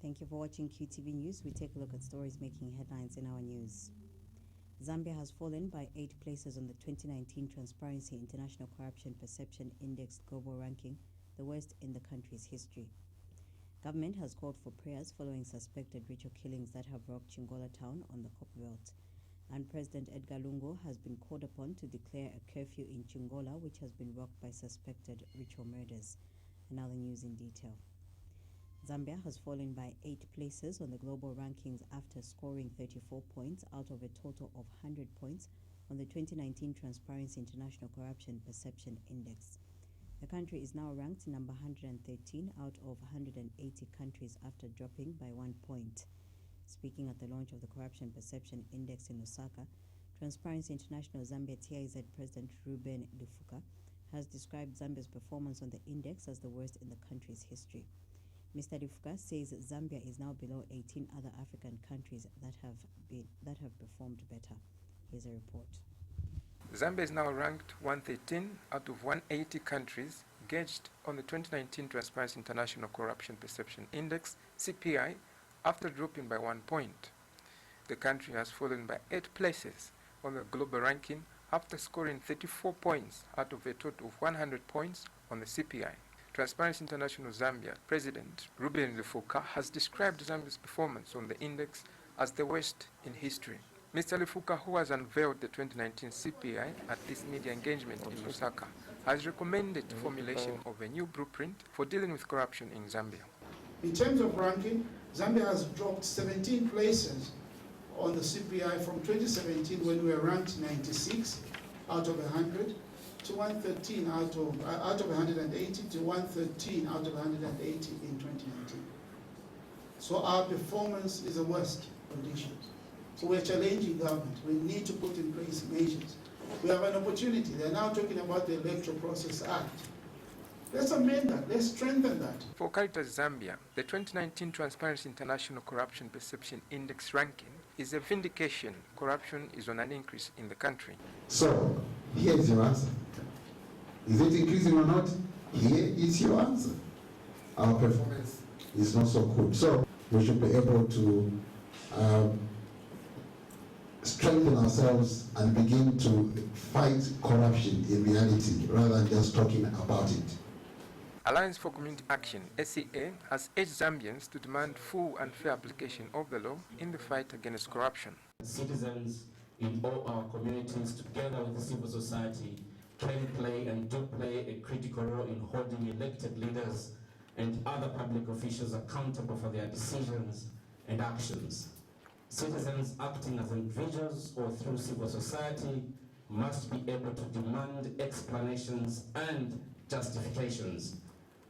Thank you for watching QTV News. We take a look at stories making headlines in our news. Zambia has fallen by 8 places on the 2019 Transparency International Corruption Perception Index global ranking, the worst in the country's history. Government has called for prayers following suspected ritual killings that have rocked Chingola town on the Copperbelt. And President Edgar Lungu has been called upon to declare a curfew in Chingola, which has been rocked by suspected ritual murders. And now the news in detail. Zambia has fallen by 8 places on the global rankings after scoring 34 points out of a total of 100 points on the 2019 Transparency International Corruption Perception Index. The country is now ranked number 113 out of 180 countries after dropping by 1 point. Speaking at the launch of the Corruption Perception Index in Lusaka, Transparency International Zambia TIZ President Ruben Lufuka has described Zambia's performance on the index as the worst in the country's history. Mr. Lufuka says Zambia is now below 18 other African countries that have performed better. Here's a report. Zambia is now ranked 113 out of 180 countries gauged on the 2019 Transparency International Corruption Perception Index (CPI) after dropping by 1 point. The country has fallen by 8 places on the global ranking after scoring 34 points out of a total of 100 points on the CPI. Transparency International Zambia President Ruben Lufuka has described Zambia's performance on the index as the worst in history. Mr. Lufuka, who has unveiled the 2019 CPI at this media engagement in Lusaka, has recommended formulation of a new blueprint for dealing with corruption in Zambia. In terms of ranking, Zambia has dropped 17 places on the CPI from 2017 when we were ranked 96 out of 100 to 113 out of 180 to 113 out of 180 in 2019. So our performance is the worst conditions. So we're challenging government. We need to put in place measures. We have an opportunity. They're now talking about the Electoral Process Act. Let's amend that. Let's strengthen that. For Caritas Zambia, the 2019 Transparency International Corruption Perception Index ranking is a vindication corruption is on an increase in the country. So, here is your answer. Is it increasing or not? Here is your answer. Our performance is not so good. So, we should be able to strengthen ourselves and begin to fight corruption in reality rather than just talking about it. Alliance for Community Action, SCA, has urged Zambians to demand full and fair application of the law in the fight against corruption. Citizens in all our communities, together with the civil society, can play and do play a critical role in holding elected leaders and other public officials accountable for their decisions and actions. Citizens acting as individuals or through civil society must be able to demand explanations and justifications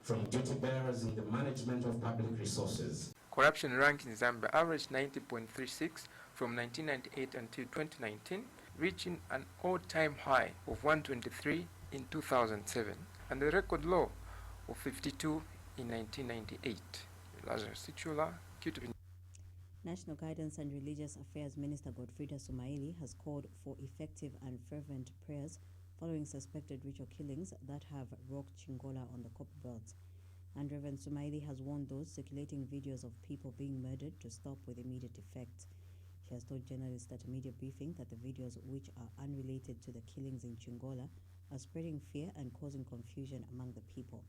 from duty bearers in the management of public resources. Corruption rank in Zambia averaged 90.36 from 1998 until 2019, reaching an all-time high of 123 in 2007 and a record low of 52 in 1998. Lazarus Sichula, QTV. National Guidance and Religious Affairs Minister Godfrida Sumaili has called for effective and fervent prayers following suspected ritual killings that have rocked Chingola on the Copperbelt. And Reverend Sumaili has warned those circulating videos of people being murdered to stop with immediate effect. She has told journalists at a media briefing that the videos, which are unrelated to the killings in Chingola, are spreading fear and causing confusion among the people.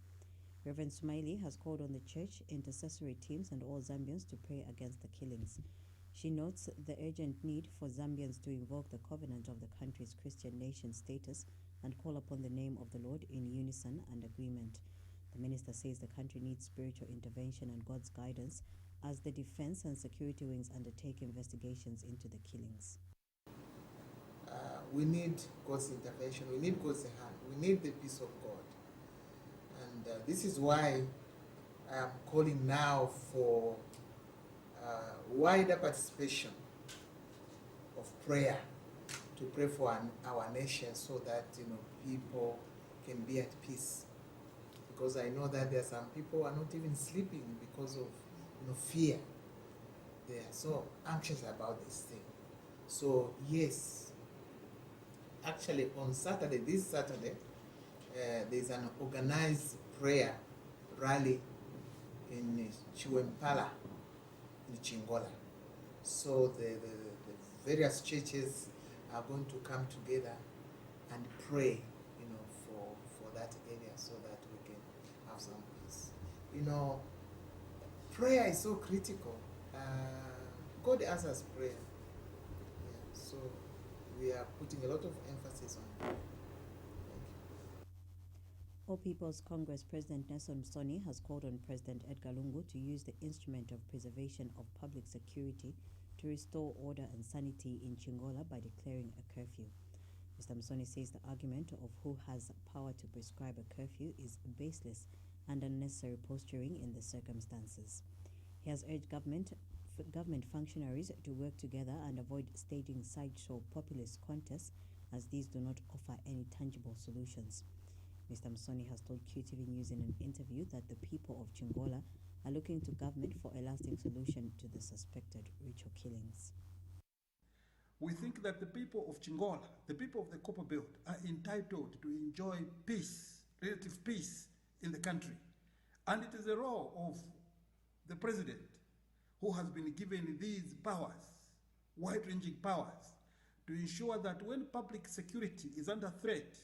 Reverend Sumaili has called on the church, intercessory teams and all Zambians to pray against the killings. She notes the urgent need for Zambians to invoke the covenant of the country's Christian nation status and call upon the name of the Lord in unison and agreement. The minister says the country needs spiritual intervention and God's guidance as the defense and security wings undertake investigations into the killings. We need God's intervention, we need God's hand, we need the peace of God. And this is why I am calling now for wider participation of prayer, to pray for our nation so that people can be at peace. Because I know that there are some people who are not even sleeping because of fear. They are so anxious about this thing. So yes, actually on Saturday, this Saturday, there's an organized prayer rally in Chiwempala in Chingola. So the various churches are going to come together and pray, for that area so that we can have some peace. Prayer is so critical. God answers prayer. Yeah, so we are putting a lot of emphasis on prayer. Thank you. All People's Congress President Nelson Msoni has called on President Edgar Lungu to use the instrument of preservation of public security to restore order and sanity in Chingola by declaring a curfew. Mr. Msoni says the argument of who has power to prescribe a curfew is baseless and unnecessary posturing in the circumstances. He has urged government functionaries to work together and avoid staging sideshow populist contests, as these do not offer any tangible solutions. Mr. Msoni has told QTV News in an interview that the people of Chingola are looking to government for a lasting solution to the suspected ritual killings. We think that the people of Chingola, the people of the Copper Belt, are entitled to enjoy peace, relative peace in the country. And it is a role of the president, who has been given these powers, wide-ranging powers, to ensure that when public security is under threat,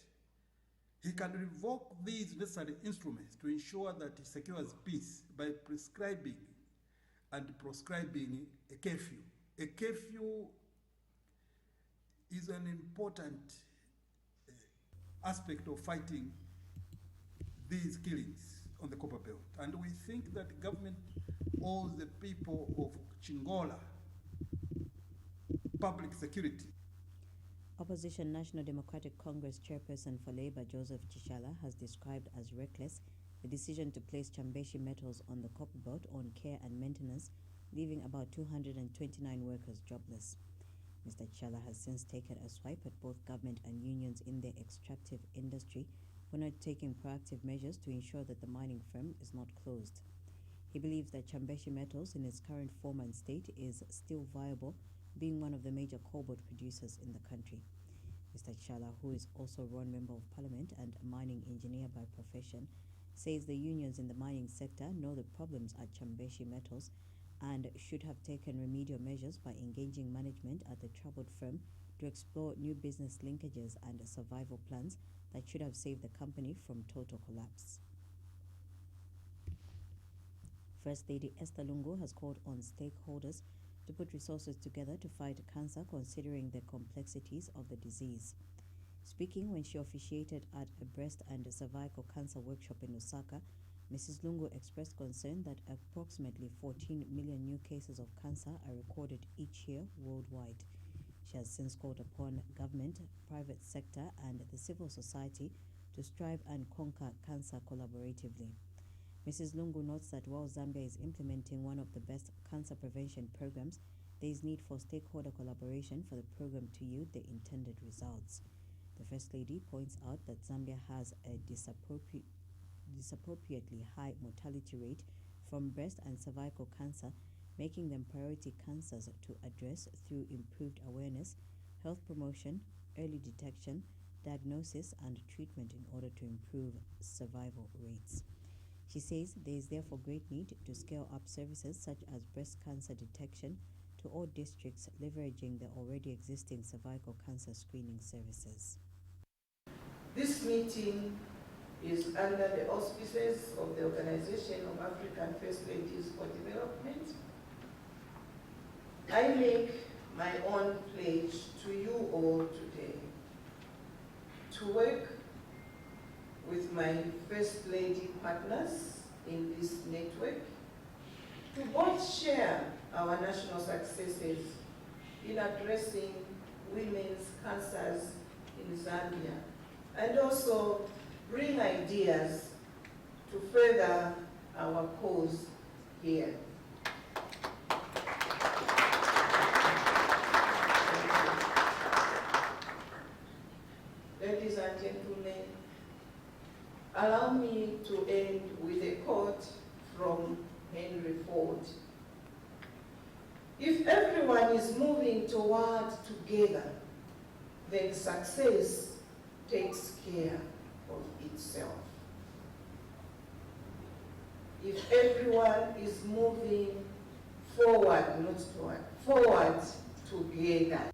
he can revoke these necessary instruments to ensure that he secures peace by prescribing and proscribing a curfew. A curfew is an important aspect of fighting these killings on the Copper Belt. And we think that government owes the people of Chingola public security. Opposition National Democratic Congress chairperson for Labour Joseph Chishala has described as reckless the decision to place Chambeshi Metals on the Copper Belt on care and maintenance, leaving about 229 workers jobless. Mr. Chishala has since taken a swipe at both government and unions in the extractive industry for not taking proactive measures to ensure that the mining firm is not closed. He believes that Chambeshi Metals in its current form and state is still viable, being one of the major cobalt producers in the country. Mr. Chishala, who is also one member of parliament and a mining engineer by profession, says the unions in the mining sector know the problems at Chambeshi Metals and should have taken remedial measures by engaging management at the troubled firm to explore new business linkages and survival plans that should have saved the company from total collapse. First Lady Esther Lungu has called on stakeholders to put resources together to fight cancer, considering the complexities of the disease. Speaking when she officiated at a breast and cervical cancer workshop in Lusaka, Mrs. Lungu expressed concern that approximately 14 million new cases of cancer are recorded each year worldwide. She has since called upon government, private sector, and the civil society to strive and conquer cancer collaboratively. Mrs. Lungu notes that while Zambia is implementing one of the best cancer prevention programs, there is need for stakeholder collaboration for the program to yield the intended results. The First Lady points out that Zambia has a disappropriately high mortality rate from breast and cervical cancer, making them priority cancers to address through improved awareness, health promotion, early detection, diagnosis, and treatment in order to improve survival rates. She says there is therefore great need to scale up services such as breast cancer detection to all districts, leveraging the already existing cervical cancer screening services. This meeting is under the auspices of the Organization of African First Ladies for Development. I make my own pledge to you all today to work with my First Lady partners in this network to both share our national successes in addressing women's cancers in Zambia and also bring ideas to further our cause here. Ladies and gentlemen, allow me to end with a quote from Henry Ford. If everyone is moving toward together, then success takes care of itself. If everyone is moving forward, not toward, forward to Biega.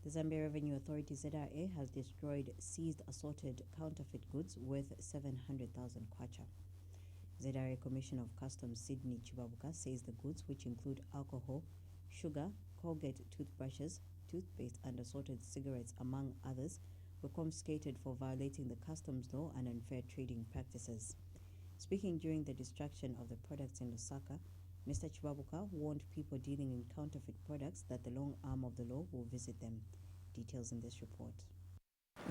The Zambia Revenue Authority ZRA has destroyed seized assorted counterfeit goods worth 700,000 kwacha. ZRA Commissioner of Customs Sydney Chibabuka says the goods, which include alcohol, sugar, Colgate toothbrushes, toothpaste and assorted cigarettes among others, were confiscated for violating the customs law and unfair trading practices. Speaking during the destruction of the products in Lusaka, Mr. Chibabuka warned people dealing in counterfeit products that the long arm of the law will visit them. Details in this report.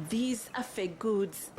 These are fake goods.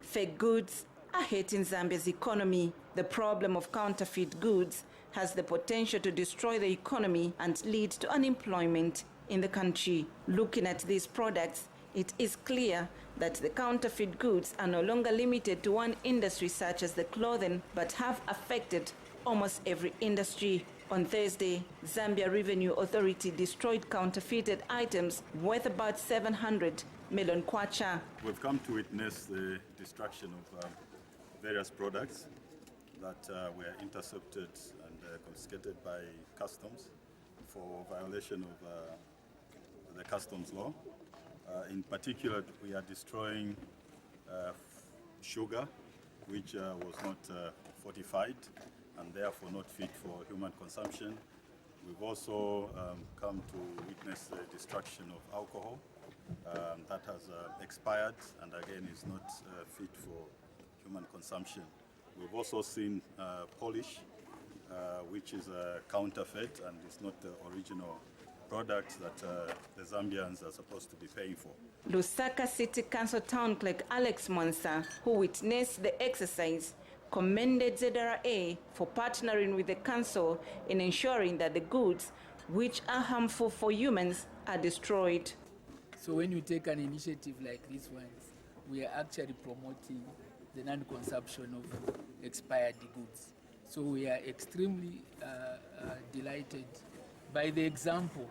Fake goods are hurting Zambia's economy. The problem of counterfeit goods has the potential to destroy the economy and lead to unemployment in the country. Looking at these products, it is clear that the counterfeit goods are no longer limited to one industry such as the clothing, but have affected almost every industry. On Thursday, Zambia Revenue Authority destroyed counterfeited items worth about 700 million kwacha. We've come to witness the destruction of various products that were intercepted and confiscated by customs for violation of the customs law. In particular, we are destroying sugar, which was not fortified and therefore not fit for human consumption. We've also come to witness the destruction of alcohol that has expired and again is not fit for human consumption. We've also seen polish, which is a counterfeit and is not the original product that the Zambians are supposed to be paying for. Lusaka City Council Town Clerk Alex Monsa, who witnessed the exercise, commended ZRA for partnering with the council in ensuring that the goods which are harmful for humans are destroyed. So when you take an initiative like this one, we are actually promoting the non-consumption of expired goods. So we are extremely delighted by the example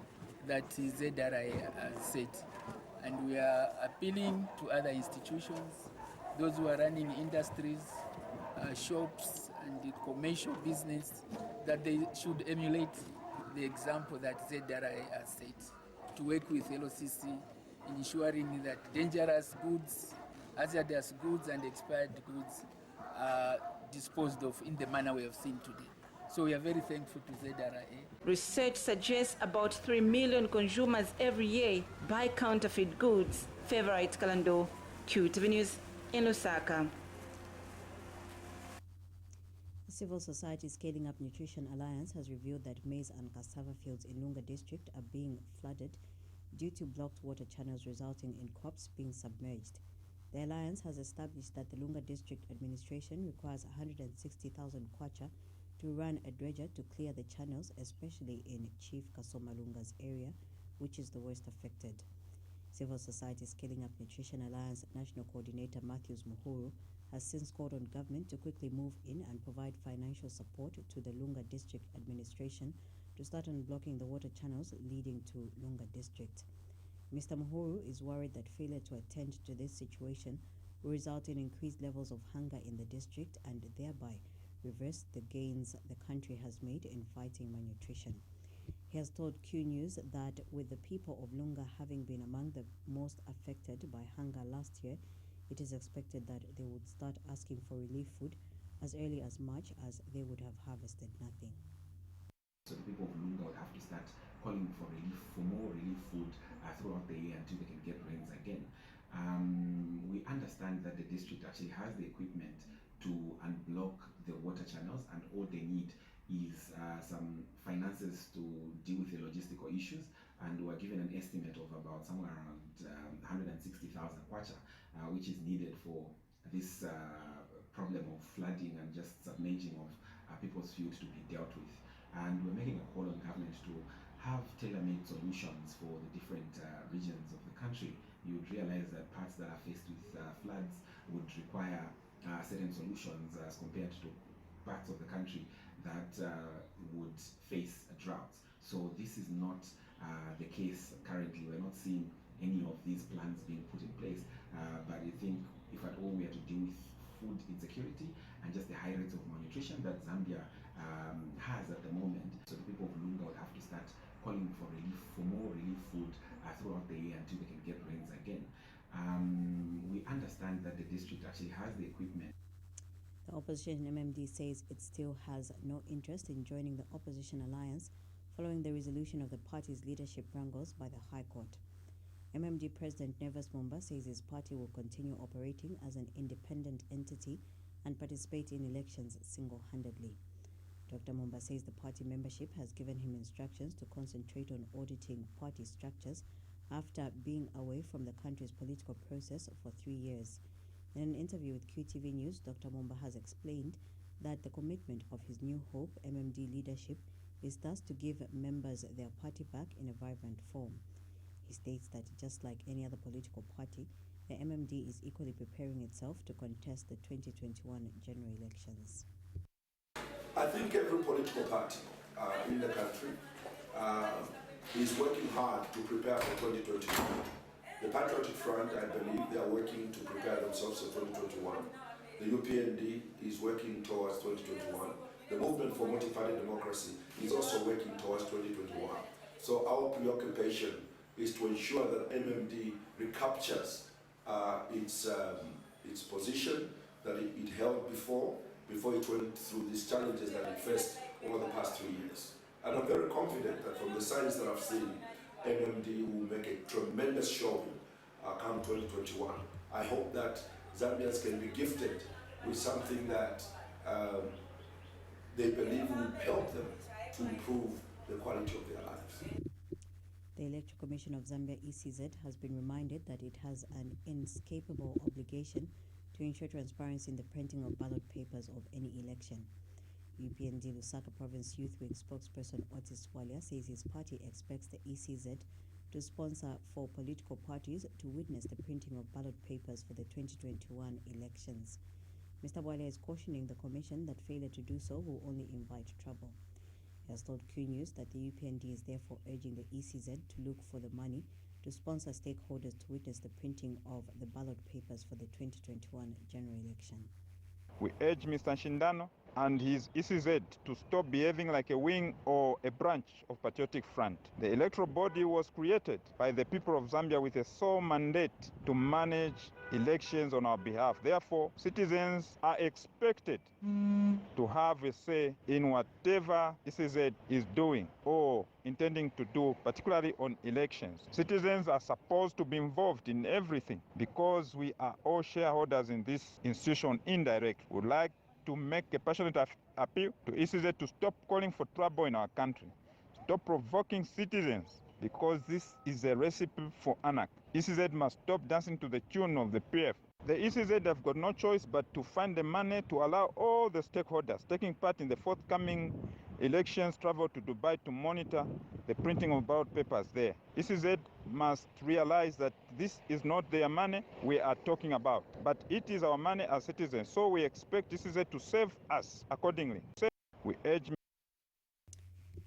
that ZRA has set. And we are appealing to other institutions, those who are running industries, shops and the commercial business, that they should emulate the example that ZRA has set, to work with LOCC in ensuring that dangerous goods, hazardous goods and expired goods are disposed of in the manner we have seen today. So we are very thankful to ZRA. Research suggests about 3 million consumers every year buy counterfeit goods. Favorite Kalando, QTV News in Lusaka. The Civil Society Scaling Up Nutrition Alliance has revealed that maize and cassava fields in Lunga district are being flooded due to blocked water channels, resulting in crops being submerged. The alliance has established that the Lunga district administration requires 160,000 kwacha to run a dredger to clear the channels, especially in Chief Kasoma Lunga's area, which is the worst affected. Civil Society Scaling Up Nutrition Alliance National Coordinator Matthews Muhuru has since called on government to quickly move in and provide financial support to the Lunga district administration to start unblocking the water channels leading to Lunga district. Mr. Muhuru is worried that failure to attend to this situation will result in increased levels of hunger in the district and thereby reverse the gains the country has made in fighting malnutrition. He has told Q News that with the people of Lunga having been among the most affected by hunger last year, it is expected that they would start asking for relief food as early as March, as they would have harvested nothing. So the people of Lunga would have to start calling for relief, for more relief food throughout the year until they can get rains again. We understand that the district actually has the equipment to unblock the water channels, and all they need is some finances to deal with the logistical issues, and we're given an estimate of about somewhere around 160,000 kwacha, which is needed for this problem of flooding and just submerging of people's fields to be dealt with. And we're making a call on government to have tailor-made solutions for the different regions of the country. You would realize that parts that are faced with floods would require certain solutions as compared to parts of the country that would face droughts. So this is not the case currently. We're not seeing any of these plans being put in place. But I think if at all we are to deal with food insecurity and just the high rates of malnutrition that Zambia has at the moment, so the people of Lunga would have to start calling for relief, for more relief food throughout the year until they can get rains again. We understand that the district actually has the equipment. The opposition MMD says it still has no interest in joining the opposition alliance following the resolution of the party's leadership wrangles by the High Court. MMD President Nevers Mumba says his party will continue operating as an independent entity and participate in elections single-handedly. Dr. Mumba says the party membership has given him instructions to concentrate on auditing party structures after being away from the country's political process for 3 years. In an interview with QTV News, Dr. Mumba has explained that the commitment of his New Hope MMD leadership is thus to give members their party back in a vibrant form. He states that just like any other political party, the MMD is equally preparing itself to contest the 2021 general elections. I think every political party in the country is working hard to prepare for 2021. The Patriotic Front, I believe, they are working to prepare themselves for 2021. The UPND is working towards 2021. The Movement for Multi-Party Democracy is also working towards 2021. So our preoccupation is to ensure that MMD recaptures its position that it held before it went through these challenges that it faced over the past 3 years. And I'm very confident that from the signs that I've seen, MMD will make a tremendous showing come 2021. I hope that Zambians can be gifted with something that they believe will help them to improve the quality of their lives. The Electoral Commission of Zambia, ECZ, has been reminded that it has an inescapable obligation to ensure transparency in the printing of ballot papers of any election. UPND Lusaka Province Youth Week spokesperson Otis Walia says his party expects the ECZ to sponsor for political parties to witness the printing of ballot papers for the 2021 elections. Mr. Walia is cautioning the Commission that failure to do so will only invite trouble. He has told Q News that the UPND is therefore urging the ECZ to look for the money to sponsor stakeholders to witness the printing of the ballot papers for the 2021 general election. We urge Mr. Shindano and his ECZ to stop behaving like a wing or a branch of Patriotic Front. The electoral body was created by the people of Zambia with a sole mandate to manage elections on our behalf. Therefore, citizens are expected to have a say in whatever ECZ is doing or intending to do, particularly on elections. Citizens are supposed to be involved in everything because we are all shareholders in this institution indirectly. We would like to make a passionate appeal to ECZ to stop calling for trouble in our country, stop provoking citizens, because this is a recipe for anarchy. ECZ must stop dancing to the tune of the PF. The ECZ have got no choice but to find the money to allow all the stakeholders taking part in the forthcoming elections travel to Dubai to monitor the printing of ballot papers there. ECZ must realize that this is not their money we are talking about, but it is our money as citizens. So we expect ECZ to save us accordingly. We urge.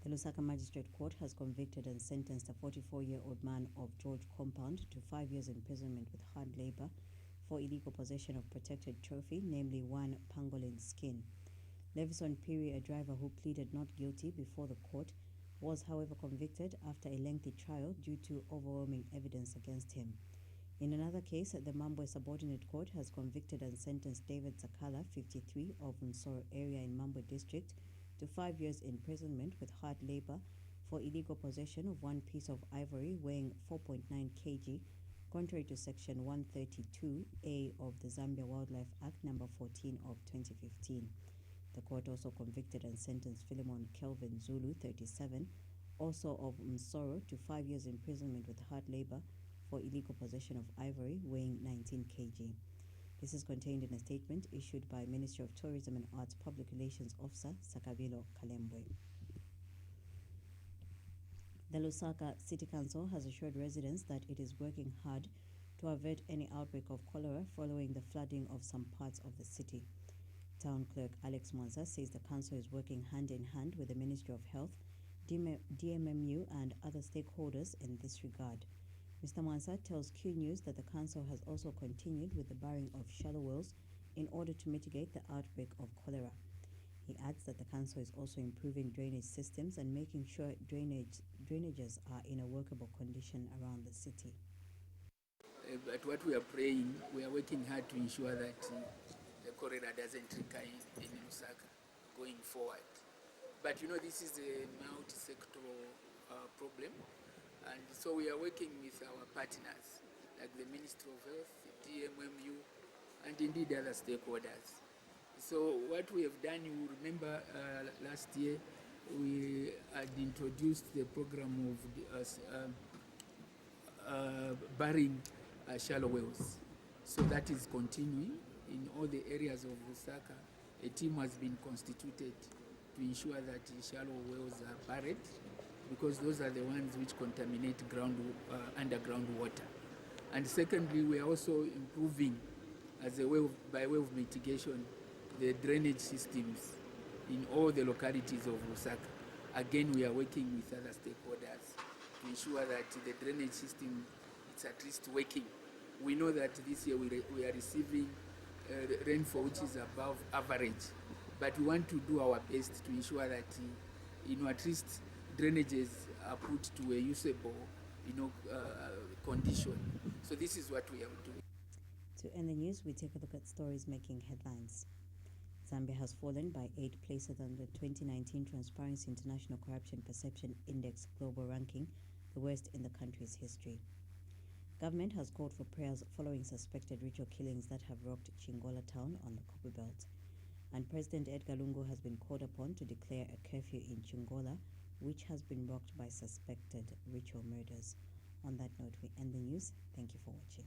The Lusaka Magistrate Court has convicted and sentenced a 44-year-old man of George Compound to 5 years imprisonment with hard labor for illegal possession of protected trophy, namely one pangolin skin. Levison Piri, a driver who pleaded not guilty before the court, was however convicted after a lengthy trial due to overwhelming evidence against him. In another case, the Mambwe Subordinate Court has convicted and sentenced David Zakala, 53, of Msoro area in Mambwe District, to 5 years imprisonment with hard labor for illegal possession of one piece of ivory weighing 4.9 kg, contrary to Section 132A of the Zambia Wildlife Act No. 14 of 2015. The court also convicted and sentenced Philemon Kelvin Zulu, 37, also of Msoro, to 5 years imprisonment with hard labor for illegal possession of ivory weighing 19 kg. This is contained in a statement issued by Ministry of Tourism and Arts Public Relations Officer Sakabilo Kalembwe. The Lusaka City Council has assured residents that it is working hard to avert any outbreak of cholera following the flooding of some parts of the city. Town Clerk Alex Mwanza says the council is working hand in hand with the Ministry of Health, DMMU and other stakeholders in this regard. Mr. Mwansa tells Q News that the council has also continued with the barring of shallow wells in order to mitigate the outbreak of cholera. He adds that the council is also improving drainage systems and making sure drainages are in a workable condition around the city. But what we are praying, we are working hard to ensure that the cholera doesn't recur in Lusaka going forward. But you know, this is a multi-sectoral problem, and so we are working with our partners, like the Ministry of Health, the DMMU, and indeed other stakeholders. So what we have done, you remember last year, we had introduced the program of burying shallow wells. So that is continuing in all the areas of Lusaka. A team has been constituted to ensure that shallow wells are buried, because those are the ones which contaminate underground water. And secondly, we are also improving, as a way by way of mitigation, the drainage systems in all the localities of Lusaka. Again, we are working with other stakeholders to ensure that the drainage system is at least working. We know that this year we are receiving rainfall which is above average, but we want to do our best to ensure that at least drainages are put to a usable condition. So this is what we are doing. To end the news, we take a look at stories making headlines. Zambia has fallen by 8 places on the 2019 Transparency International Corruption Perception Index global ranking, the worst in the country's history. Government has called for prayers following suspected ritual killings that have rocked Chingola town on the Copperbelt. And President Edgar Lungu has been called upon to declare a curfew in Chingola, which has been rocked by suspected ritual murders. On that note, we end the news. Thank you for watching.